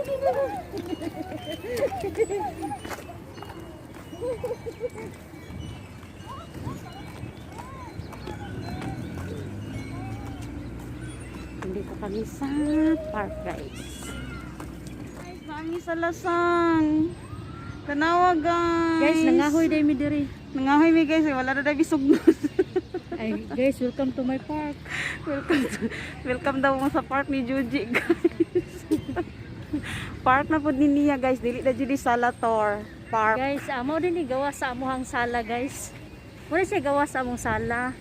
Dito kami sa park, guys. Guys, kami sa Lasang. Tanawa, guys. Guys, nangahoy day mi diri. Nangahoy mi, guys. Wala na tayo bisugnos. Ay, guys, welcome to my park. Welcome daw mo sa park ni Juji, guys. Park na po din niya, guys. Dili na Judy Salator Park. Guys, amo din gawa sa amuhang sala, guys. Muna siya gawa sa among sala.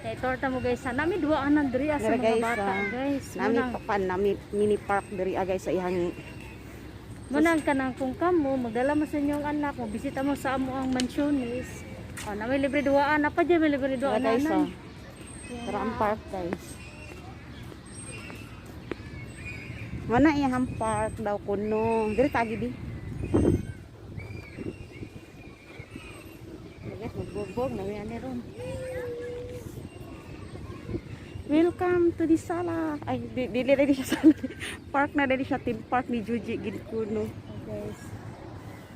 Kaya torta mo, guys. Nami duwaanan diri sa mga Guys, bata, guys. Nami nami mini park diri, guys, sa ihang. Munang ka nang kung kamo, magdala mo sa inyong anak mo, bisita mo sa amuhang mansyonis. O, nami libre duwaan. Apa dyan may libre duwaan, Guys, nanan? tara ang park, guys. Mana iyang park daw kuno. Diri tagi di. Guys, magbubog, nami ani ron. Welcome to the sala. Ay, dili na siya sala. Park na dili siya, team park ni Juji gid kuno. Guys.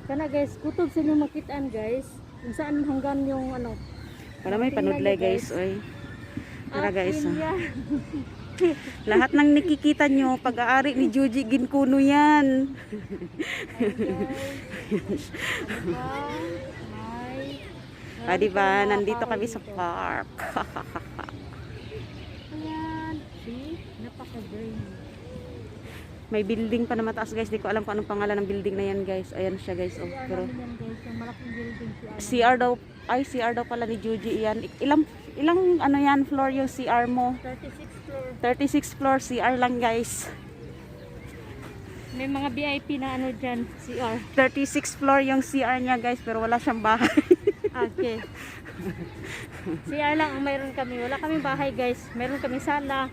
Kana guys, kutob sa inyo makitaan, guys. Kung saan hanggang yung ano. Wala may panudlay, guys. Oy. Tara, guys. Akin yan. Lahat ng nakikita nyo, pag-aari ni Juji Ginkuno yan. Diba? Nandito kami sa park. Ayan. See? Napaka-brain. May building pa na mataas, guys. Di ko alam kung anong pangalan ng building na yan, guys. Ayan siya, guys. Oh, pero Yan, guys. Yung malaking building siya. CR daw. Ay, CR daw pala ni Juji yan. Ilang ano yan, floor yung CR mo? 36 floor. 36 floor CR lang, guys. May mga VIP na ano dyan. CR. 36 floor yung CR niya, guys. Pero wala siyang bahay. Okay. CR lang ang mayroon kami. Wala kaming bahay, guys. Meron kaming sala.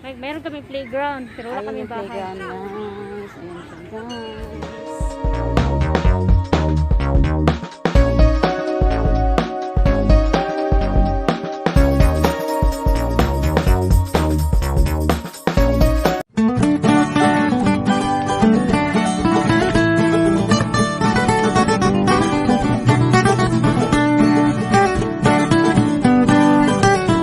Mayroon kaming playground. Pero wala kaming bahay. Playground, guys. Ayan siya, guys.